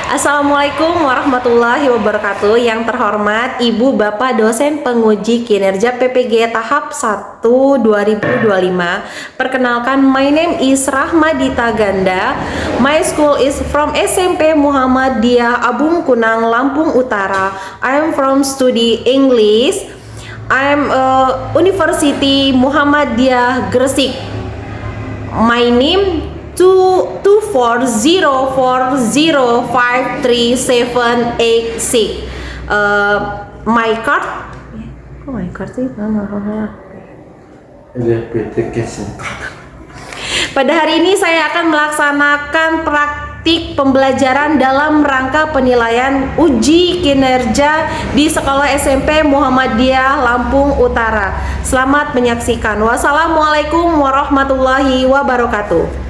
Assalamualaikum warahmatullahi wabarakatuh. Yang terhormat Ibu Bapak dosen penguji kinerja PPG tahap 1 2025. Perkenalkan, my name is Rahmadita Ganda. My school is from SMP Muhammadiyah Abung Kunang, Lampung Utara. I am from study English. I am University Muhammadiyah Gresik. My name 240405376. My card. Kok my card sih? Pada hari ini saya akan melaksanakan praktik pembelajaran dalam rangka penilaian uji kinerja di Sekolah SMP Muhammadiyah Lampung Utara. Selamat menyaksikan. Wassalamualaikum warahmatullahi wabarakatuh.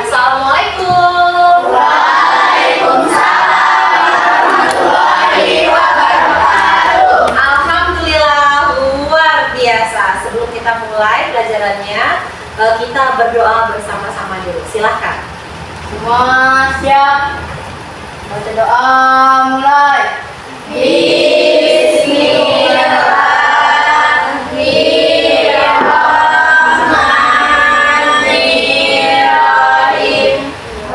Assalamualaikum. Waalaikumsalam warahmatullahi wabarakatuh. Alhamdulillah, luar biasa. Sebelum kita mulai pelajarannya, kita berdoa bersama-sama dulu. Silahkan. Semua siap. Baca doa mulai. Bismillahirrahmanirrahim.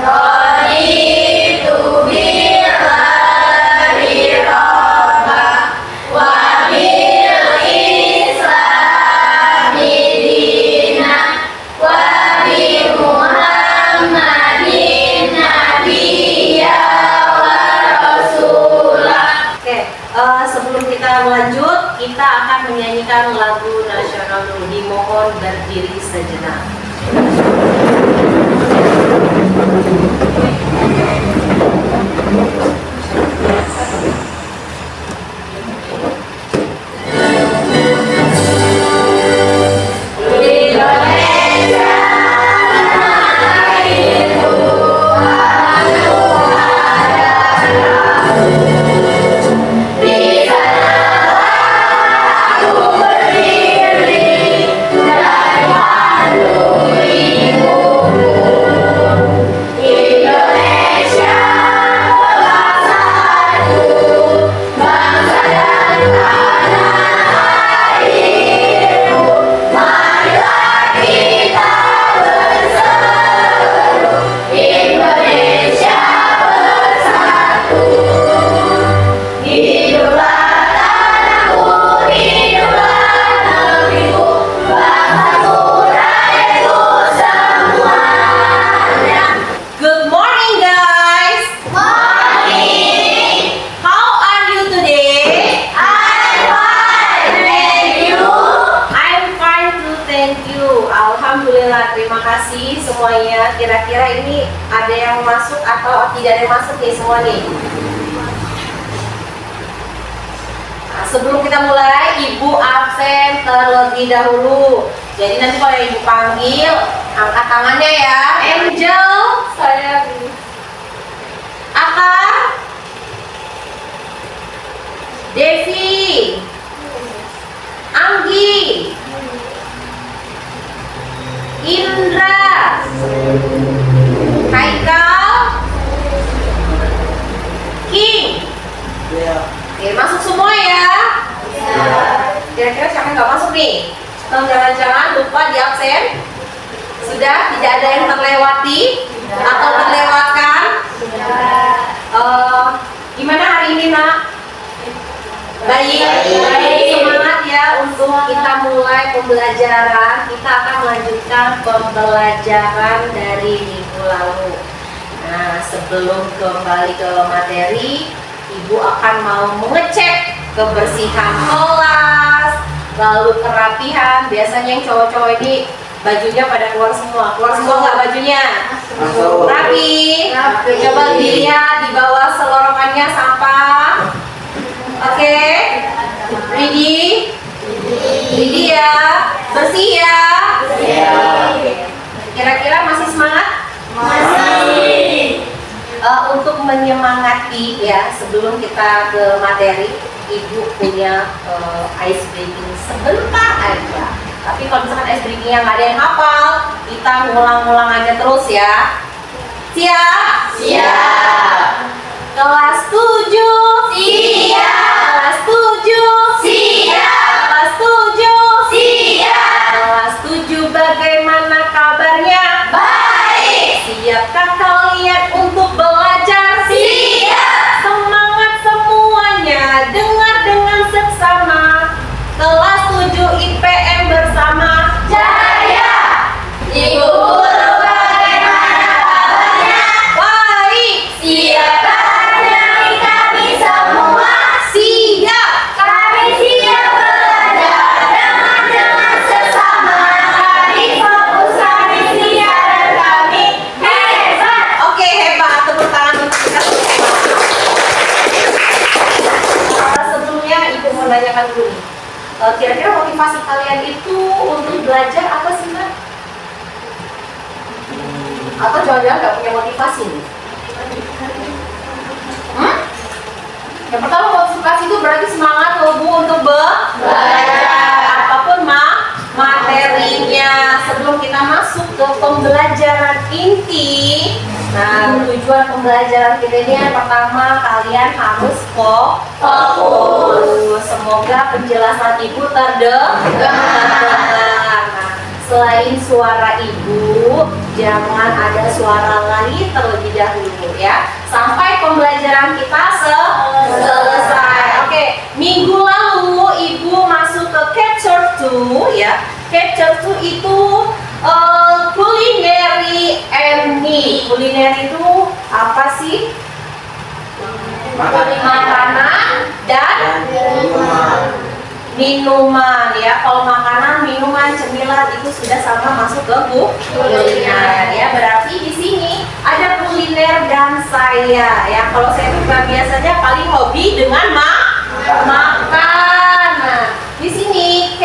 Raditu billahi robba wa bil islami dina wa bi Muhammadin nabiyya wa rasulah. Oke, sebelum kita lanjut, kita akan menyanyikan lagu nasional dulu. Dimohon berdiri sejenak. Alhamdulillah, terima kasih semuanya. Kira-kira ini ada yang masuk atau tidak ada yang masuk nih semua nih? Nah, sebelum kita mulai, Ibu absen terlebih dahulu. Jadi nanti kalau Ibu panggil, angkat tangannya ya. Angel, saya Aka, Devi, Anggi, Indra, Haikal, King. Oke, masuk semua ya. Kira-kira siapa yang nggak masuk nih? Jangan-jangan lupa di absen. Sudah tidak ada yang terlewati atau terlewatkan? Gimana hari ini, Nak? Baik. Semangat ya untuk kita mulai pembelajaran. Kita akan melanjutkan pembelajaran dari minggu lalu. Nah, sebelum kembali ke materi, Ibu akan mau mengecek kebersihan kelas, lalu kerapihan. Biasanya yang cowok-cowok ini bajunya pada keluar semua nggak bajunya? Rapi. Coba dilihat di bawah selorokannya sampah. Oke, ready ya, bersih ya. Kira-kira masih semangat? Masih. Untuk menyemangati ya, sebelum kita ke materi, Ibu punya ice breaking sebentar aja. Tapi kalau misalkan ice breaking yang nggak ada yang hafal, kita ngulang-ngulang aja terus ya. Siap? Siap. tanyakan dulu nih. Kira-kira motivasi kalian itu untuk belajar apa sih, Mbak? Atau jangan-jangan nggak punya motivasi nih? Yang pertama, motivasi itu berarti semangat loh Bu untuk belajar apapun materinya. Sebelum kita masuk ke pembelajaran inti, nah tujuan pembelajaran kita ini yang pertama, kalian harus fokus. Semoga penjelasan Ibu terdengar. Nah, selain suara Ibu, jangan ada suara lain terlebih dahulu ya, sampai pembelajaran kita selesai. Oke, minggu lalu Ibu masuk ke Capture 2 ya. Capture 2 itu culinary and meat. Culinary itu apa sih? Makanan dan minuman ya. Kalau makanan, minuman, cemilan itu sudah sama masuk ke kuliner ya. Berarti di sini ada kuliner dan saya ya. Kalau saya tuh biasanya paling hobi dengan makan. Nah, di sini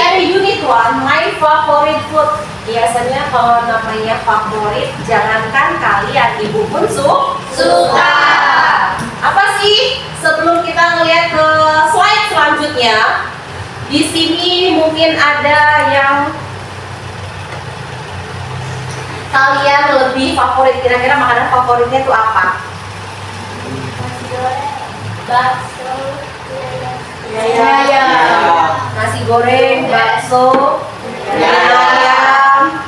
ada unit 1, my favorite food. Biasanya kalau namanya favorit, jangankan kalian, Ibu pun suka. Apa sih? Sebelum kita ngeliat ke slide selanjutnya, di sini mungkin ada yang kalian lebih favorit. Kira-kira makanan favoritnya itu apa? Bakso. Ya. Nasi goreng, bakso, ayam,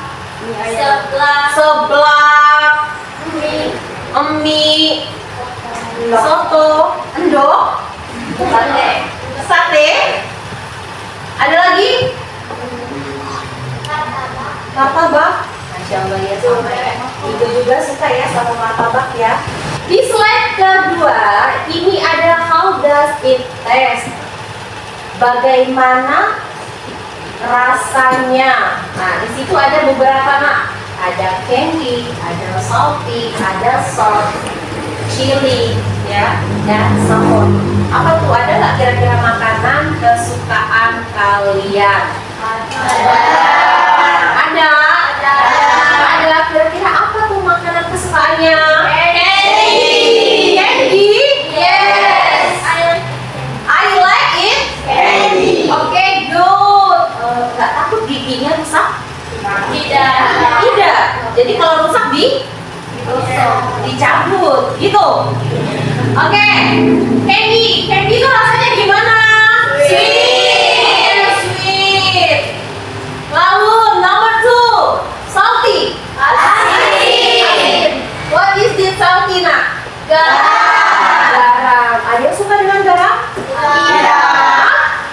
seblak, mie, soto, endok, sate. Ada lagi? Martabak. Masya Allah ya, sama ya. Ibu juga suka ya sama martabak ya. Di slide kedua, ini ada how does it taste? Bagaimana rasanya? Nah, di situ ada beberapa ada candy, ada salty, ada salt, chili, ya, dan sour. Apa tuh? Ada nggak kira-kira makanan kesukaan kalian? Ada. Kira-kira apa tuh makanan kesukaannya? Candy. Yes. I like it. Candy. Oke, good. Nggak takut giginya rusak? Tidak. Jadi kalau rusak dicabut, gitu. Oke, candy itu rasanya gimana? Sweet. Lalu number 2, salty. Asin. What is this salty nak? Garam. Ada yang suka dengan garam?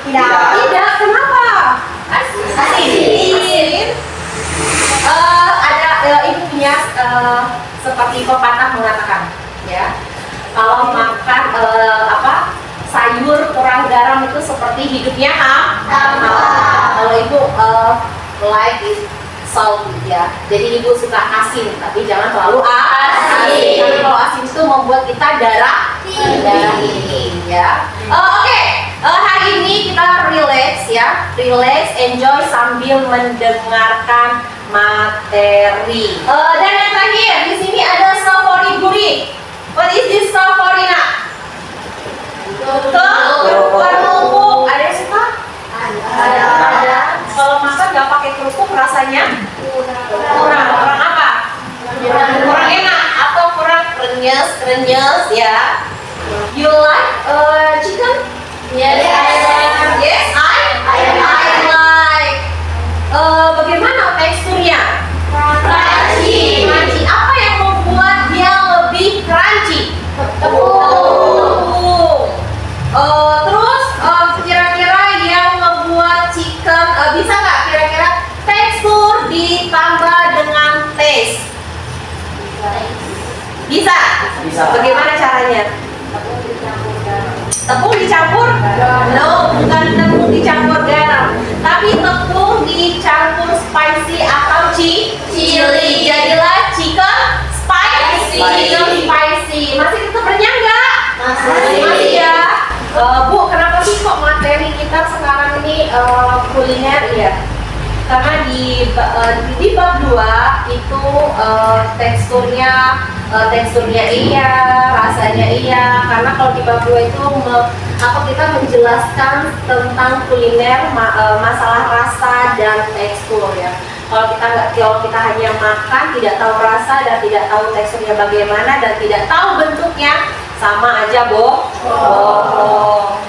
Tidak. Kenapa? Asin. Ibu punya seperti pepatah mengatakan, ya. Kalau makan sayur kurang garam itu seperti hidupnya Kalau ibu like it salty ya. Jadi ibu suka asin, tapi jangan terlalu asin. Karena kalau asin itu membuat kita darah tinggi ya. Oke. Hari ini kita relax ya. Relax, enjoy sambil mendengarkan materi. Dan yang terakhir di sini ada safari gurih. What is this safari nak? Kerupuk. Ada yang suka? Ada. Kalau makan nggak pakai kerupuk rasanya kurang apa? Kurang enak atau kurang krenyes ya. You like chicken? Yes. Yes, I like. Bagaimana teksturnya? Crunchy. Apa yang membuat dia lebih crunchy? Tepung. Terus kira-kira yang membuat chicken bisa nggak kira-kira tekstur ditambah dengan taste? Bisa. Bagaimana caranya? Tepung dicampur? No, bukan tepung dicampur garam, tapi tepung dicampur spicy atau chili. Jadilah chicken spicy. Masih tetap renyah nggak? Masih ya. Bu, kenapa sih kok materi karena di bab 2 itu teksturnya iya, rasanya iya. Karena kalau di bab 2 itu kita menjelaskan tentang kuliner, masalah rasa dan tekstur ya. Kalau kita hanya makan, tidak tahu rasa dan tidak tahu teksturnya bagaimana dan tidak tahu bentuknya, sama aja bohong.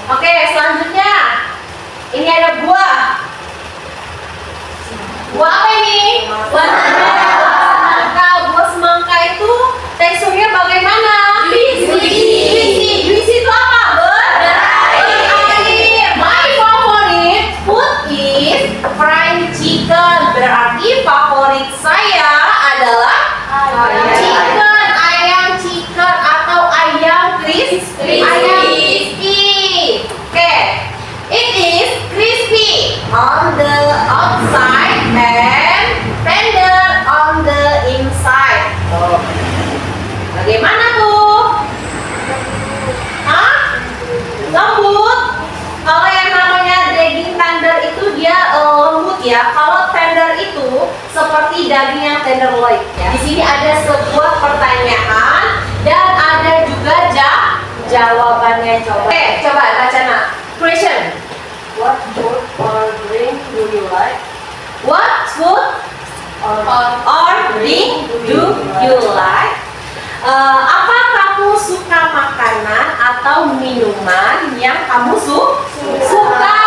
Oke, selanjutnya ini ada buah. Buah apa ini? Buah semangka. Buah semangka itu teksturnya bagaimana? Juicy itu apa? Air. My favorite food is fried chicken. Berarti favorit saya adalah ayam chicken atau ayam crispy. Oke. It is crispy on the outside and tender on the inside. Bagaimana tuh? Lembut. Kalau yang namanya daging tender itu dia lembut ya. Kalau tender itu seperti daging yang tenderloin ya. Di sini ada sebuah pertanyaan dan ada juga jawabannya. Coba baca nak. Question. What food or drink do you like? What food or drink do you like? Apa kamu suka makanan atau minuman yang kamu suka?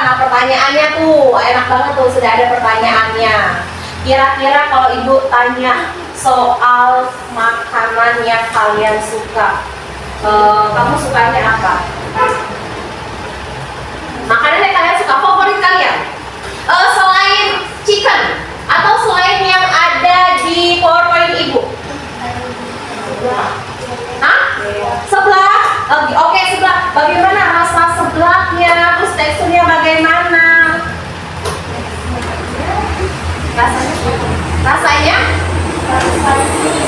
Nah, pertanyaannya tuh enak banget tuh, sudah ada pertanyaannya. Kira-kira kalau ibu tanya soal makanan yang kalian suka, kamu sukanya apa? Makanan yang kalian suka, favorit kalian? Selain chicken atau selain yang ada di PowerPoint ibu? Seblak? Oke, seblak. Bagaimana rasa seblaknya? Terus teksturnya bagaimana? Rasanya?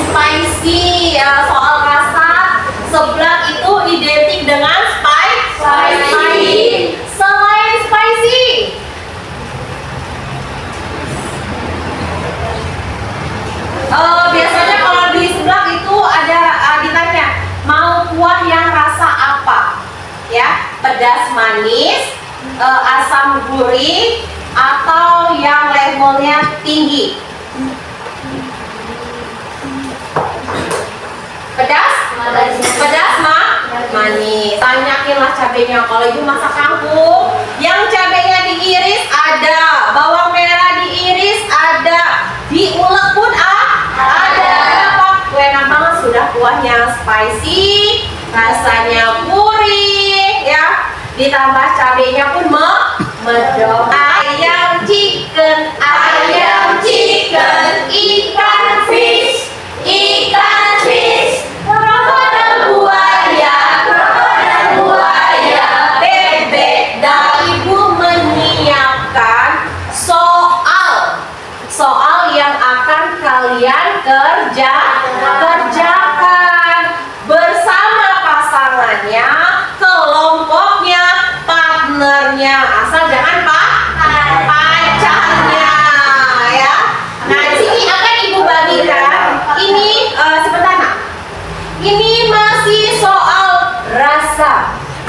Spicy. Ya, soal rasa seblak itu identik dengan spicy. Selain spicy, biasanya kalau di seblak itu ada ditanya mau kuah yang rasa apa, ya, pedas manis, asam gurih, atau yang levelnya tinggi. Pedas manis. Tanyakinlah cabenya. Kalau ibu masak kangkung, yang cabenya diiris ada, bawang merah diiris ada, diulek pun ada. Enak banget, sudah kuahnya spicy, rasanya gurih, ya. Ditambah cabenya pun medok. Ayam chicken, ikan fish, krokodil buaya, bebek. Dan ibu menyiapkan soal yang akan kalian kerjakan bersama pasangannya, kelompoknya, partnernya, asal jangan pacarnya, ya. Nah, di sini akan ibu bagikan. Ini sebentar nak. Ini masih soal rasa,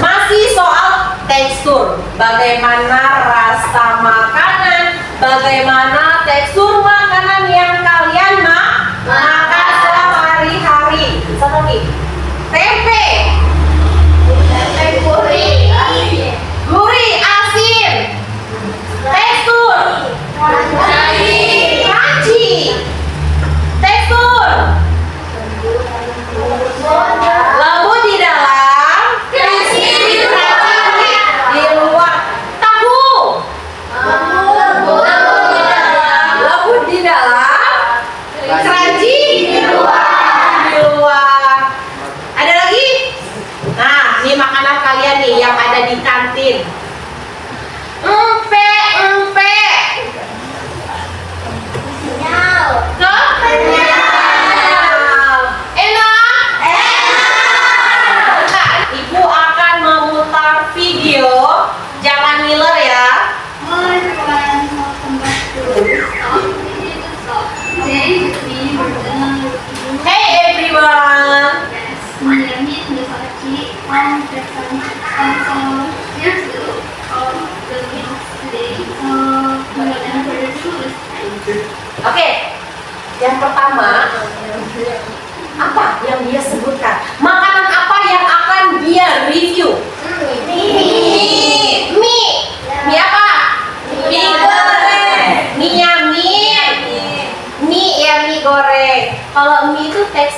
masih soal tekstur. Bagaimana rasa makanan, bagaimana tekstur makanan yang kalian makan sehari-hari. Satu lagi, tempe gurih, asin, tekstur crunchy, tekstur lembut di dalam, crispy di luar. Tahu lembut di dalam,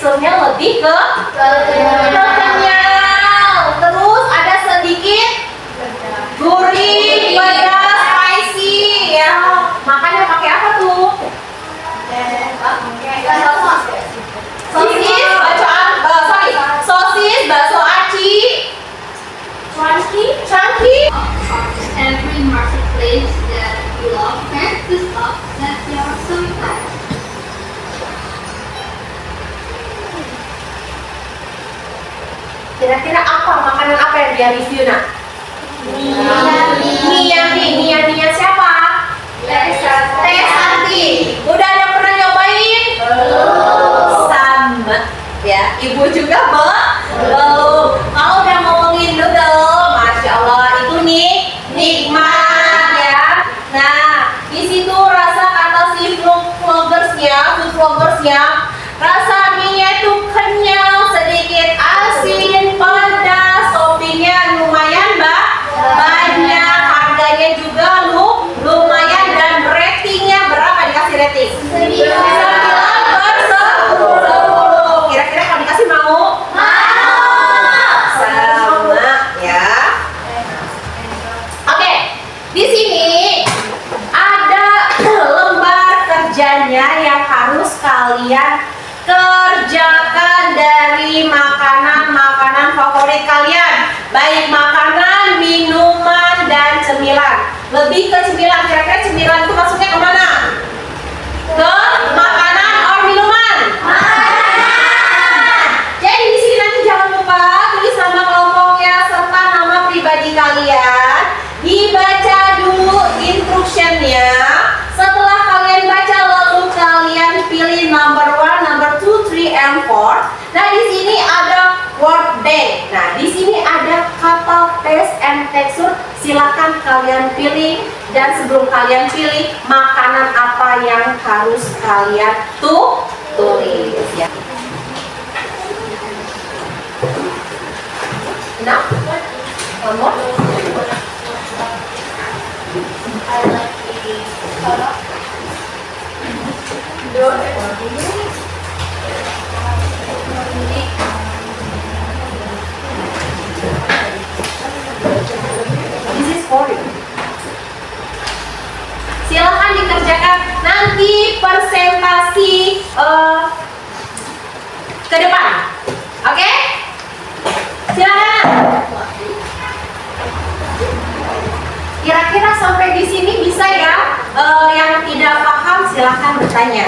teksturnya lebih kenyal. Terus ada sedikit gurih, pedas, spicy ya. Makannya pakai apa tuh? Sosis, bakso aci, chunky. Every marketplace that you love and the stuff that you are so excited. Kira-kira apa makanan apa yang dia review nak? Mie siapa? Teh Santi. Udah ada pernah nyobain? Sama ya, ibu juga belum. Mau udah ngomongin noodle, masya Allah itu nih nikmat ya. Nah di situ rasa kata si food vlogersnya, rasa mie itu kenyal, sedikit asin, pedas, toppingnya lumayan banyak, harganya juga lumayan dan ratingnya berapa dikasih rating? 9/10. Kira-kira kalau dikasih mau? Sama ya. Oke, di sini ada lembar kerjanya yang harus kalian kerjakan dari makanan favorit kalian, baik makanan, minuman, dan cemilan. Lebih ke cemilan, kira-kira cemilan itu masuknya kemana? Ke makanan or minuman? Jadi di sini nanti jangan lupa tulis nama kelompoknya serta nama pribadi kalian. Dibaca dulu instructionnya. Setelah kalian baca, lalu kalian pilih number 1, number 2, 3, and 4. Nah di sini ada word bank. Nah di sini ada kata taste and texture. Silakan kalian pilih. Dan sebelum kalian pilih, makanan apa yang harus kalian tulis ya. Nah, one more. I like the soda. This is for you. Silahkan dikerjakan nanti presentasi ke depan. Oke? Silakan. Kira-kira sampai di sini bisa ya? Yang tidak paham silahkan bertanya.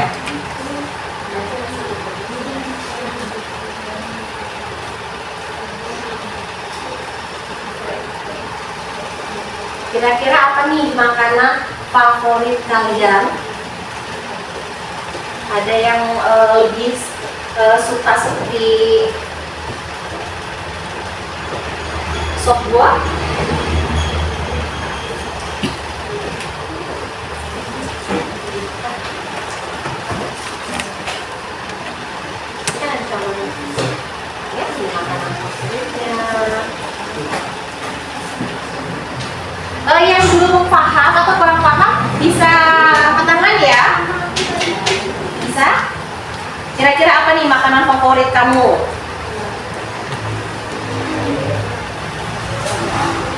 Kira-kira apa nih makanan favorit kalian? Ada yang lebih suka seperti sop buah? Ya, ini makanan favoritnya. Yang belum paham atau kurang paham bisa angkat tangan ya. Bisa? Kira-kira apa nih makanan favorit kamu?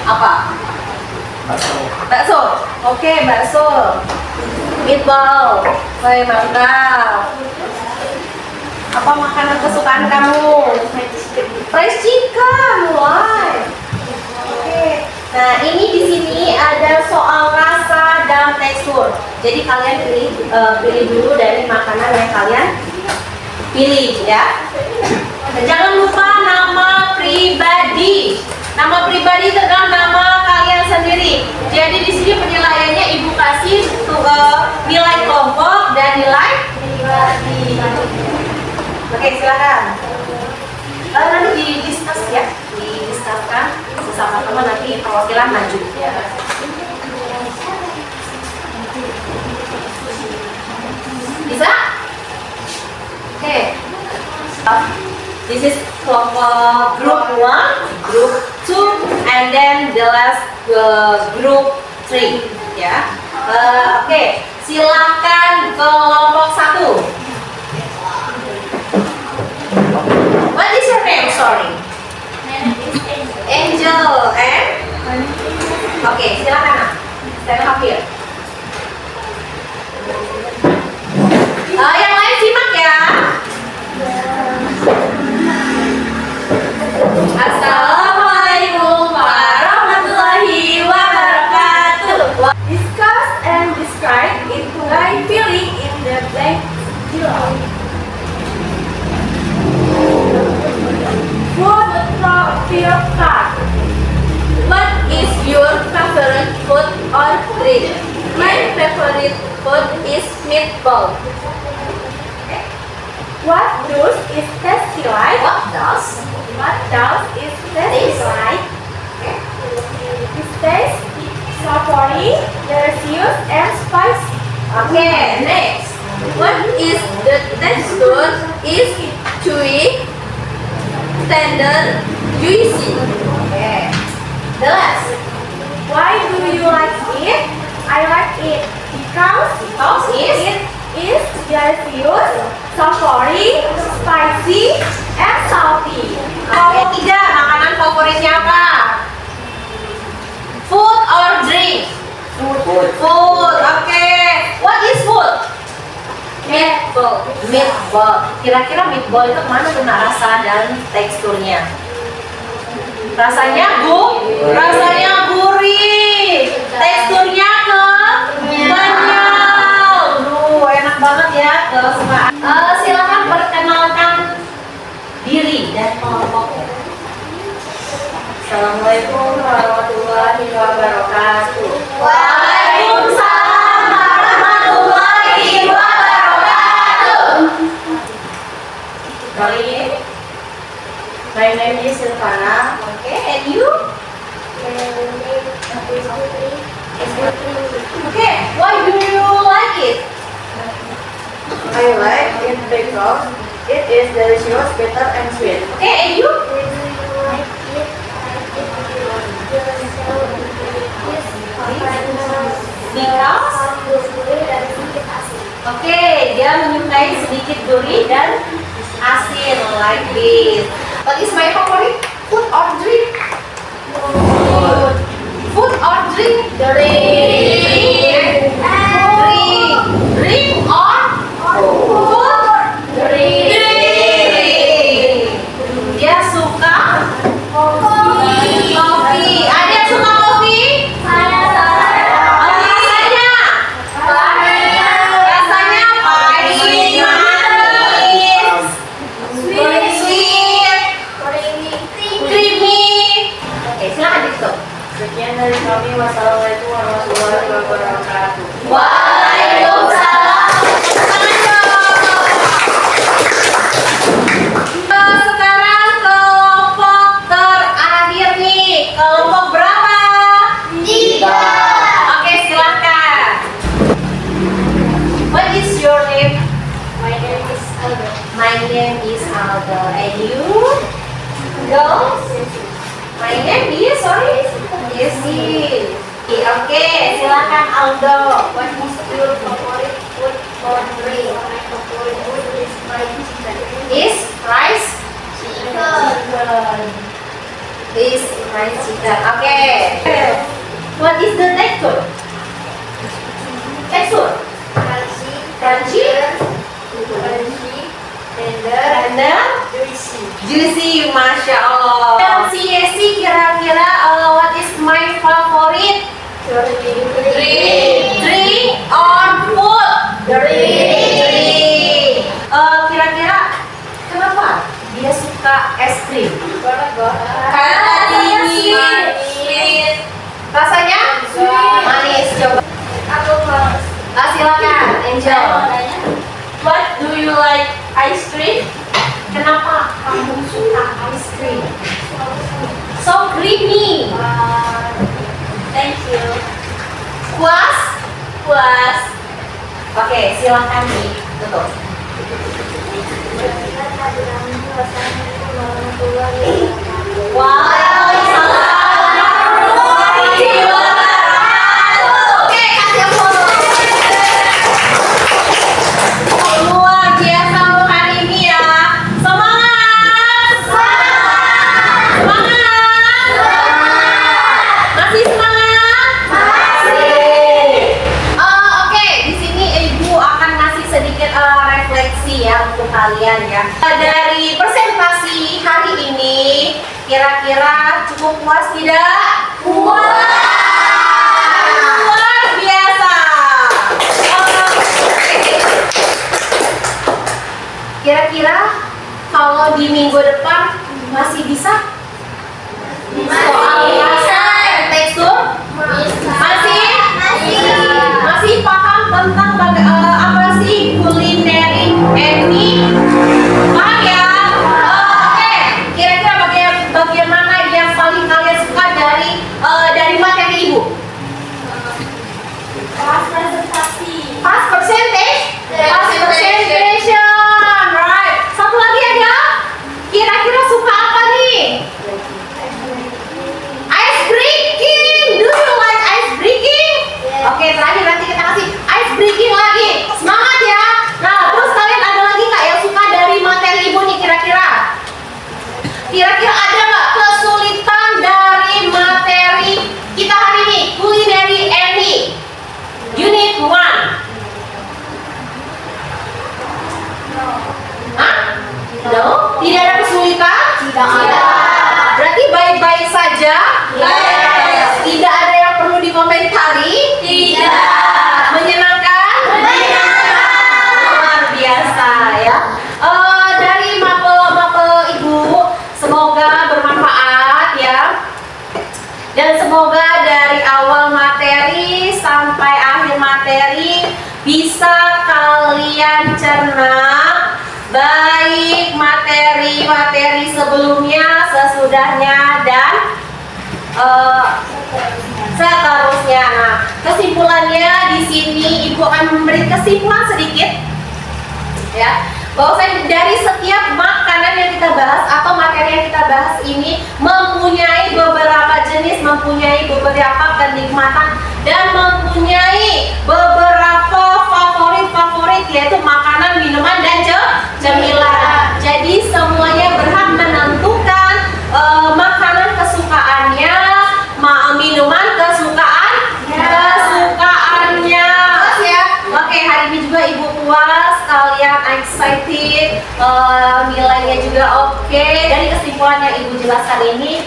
Apa? Bakso. Oke, bakso. Meatball. Woi, mantap. Apa makanan kesukaan kamu? Fried chicken. Why? Oke. Nah, ini di sini ada soal rasa dan tekstur. Jadi kalian pilih dulu dari makanan yang kalian pilih ya. Dan jangan lupa nama pribadi. Nama pribadi itu adalah nama kalian sendiri. Jadi di sini penilaiannya ibu kasih nilai kelompok dan nilai pribadi. Oke, silakan. Nanti didiskus ya, didiskuskan sesama teman, nanti perwakilan maju ya. Bisa? Oke. This is kelompok group 1, group 2, and then the last group 3 ya. Oke, silakan kelompok 1. sorry? Angel and oke, silakan Nak. Stand up here. Yang lain simak ya. Assalamualaikum warahmatullahi wabarakatuh. Discuss and describe it by filling in the blank below. Food profile card. What is your favorite food or drink? My favorite food is meatball. What does it taste like? What does? What does it taste like? It tastes savory, delicious, and spicy. Okay, next. What is the texture? Is chewy, tender, juicy? Okay. The last. Why do you like it? I like it because it is delicious, savory, spicy, and salty. Kelompok 3, makanan favoritnya apa? Food or drink? Food. Food. Oke. What is food? Meatball. Meatball. Kira-kira meatball itu kemana tuh Nak, rasa dan teksturnya? Rasanya rasanya gurih. Teksturnya kenyal. Enak banget ya kesukaan. Silakan perkenalkan diri dan kelompoknya. Assalamualaikum warahmatullahi wabarakatuh. Waalaikumsalam warahmatullahi wabarakatuh. Kali ini, my name is Silvana. Okay, and you? Okay, why do you like it? I like it because it is delicious, bitter, and sweet. Okay, and you? Because? Oke, dia menyukai sedikit gurih dan asin like this. What is my favorite? Food or drink? Food. Food or drink? Drink. Drink or food? Drink. Dia suka kopi. Ada yang suka kopi? Rasanya pahit, manis, sweet, creamy. Oke, silakan ditutup. Sekian dari kami. Wassalamualaikum warahmatullahi wabarakatuh. Waalaikumsalam. Sekarang kelompok terakhir nih. Kelompok berapa? 3. Oke, silakan. What is your name? My name is Aldo. My name is Aldo. And you? Girls? My name is, sorry? Yesi. Oke, silakan Aldo. What is your favorite food or drink? My favorite food is fried chicken. Is rice? Chicken. Is rice chicken. Oke. What is the texture? Texture? Crunchy. Crunchy? Crunchy. Tender. Tender? Juicy. Juicy, Masya Allah. Dan si Yesi kira-kira what is my favorite? Drink. Drink or food? Drink. Kira-kira kenapa dia suka es krim? Karena Karena dingin. Rasanya? Sweet. Manis. Coba. Aku mau Silakan, Angel. nanya. What do you like ice cream? Kenapa kamu suka ice cream? So creamy. Thank you. Puas? Puas. Oke, silakan ditutup. Waalaikumsalam warahmatullahi wabarakatuh. Oke, kasih aplaus. Luar biasa untuk hari ini ya. Semangat! Semangat! Kira-kira cukup puas tidak? Luar biasa. Kira-kira kalau di minggu depan masih bisa? Soal bahasa dan tekstur? Masih paham tentang apa sih culinary ethnic? Paham ya? Oke. Kira-kira bagaimana yang paling kalian suka dari materi ibu? Past percentage? Past percentation, right? Satu lagi ada? Kira-kira suka apa nih? Ice breaking. Do you like ice breaking? Oke, terakhir nanti kita kasih ice breaking lagi. Semangat ya. Nah, terus kalian ada lagi nggak yang suka dari materi ibu nih kira-kira? Kira-kira ada nggak kesulitan dari materi kita hari ini? Culinary ethnic Unit 1. Hah? No? Tidak ada kesulitan? Tidak ada. Berarti baik-baik saja? Yes. Tidak ada yang perlu dikomentari? Tidak. Menyenangkan? Menyenangkan. Luar biasa ya. Dari mapel ibu, semoga bermanfaat ya. Dan semoga dari awal materi sampai akhir materi bisa kalian cerna, baik materi-materi sebelumnya, sesudahnya, dan seterusnya. Nah, kesimpulannya di sini ibu akan memberi kesimpulan sedikit, ya, bahwasanya dari setiap makanan yang kita bahas atau materi yang kita bahas ini mempunyai beberapa jenis, mempunyai beberapa kenikmatan, dan mempunyai beberapa favorit, yaitu makanan, minuman, dan cemilan. Jadi semuanya berhak menentukan makanan kesukaannya, minuman kesukaannya. Puas ya? Oke, hari ini juga ibu puas, kalian excited, nilainya juga oke. Dari kesimpulan yang ibu jelaskan ini,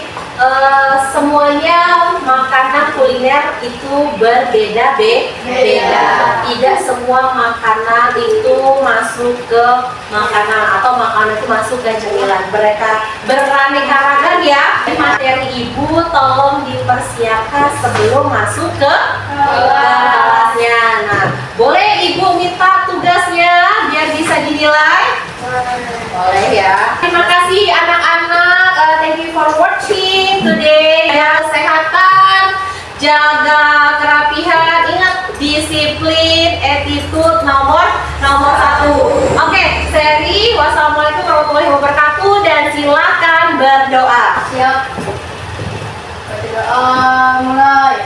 semuanya makanan kuliner itu berbeda-beda. Tidak semua makanan itu masuk ke makanan atau makanan itu masuk ke cemilan. Mereka beraneka ragam ya. Materi ibu tolong dipersiapkan sebelum masuk ke kelasnya. Nah, boleh ibu minta tugasnya biar bisa dinilai? Boleh ya. Terima kasih anak-anak. Thank you for watching today. Ya, kesehatan, jaga kerapihan, ingat disiplin, attitude nomor 1. Oke, seri wassalamualaikum warahmatullahi wabarakatuh, dan silakan berdoa. Siap. Berdoa mulai.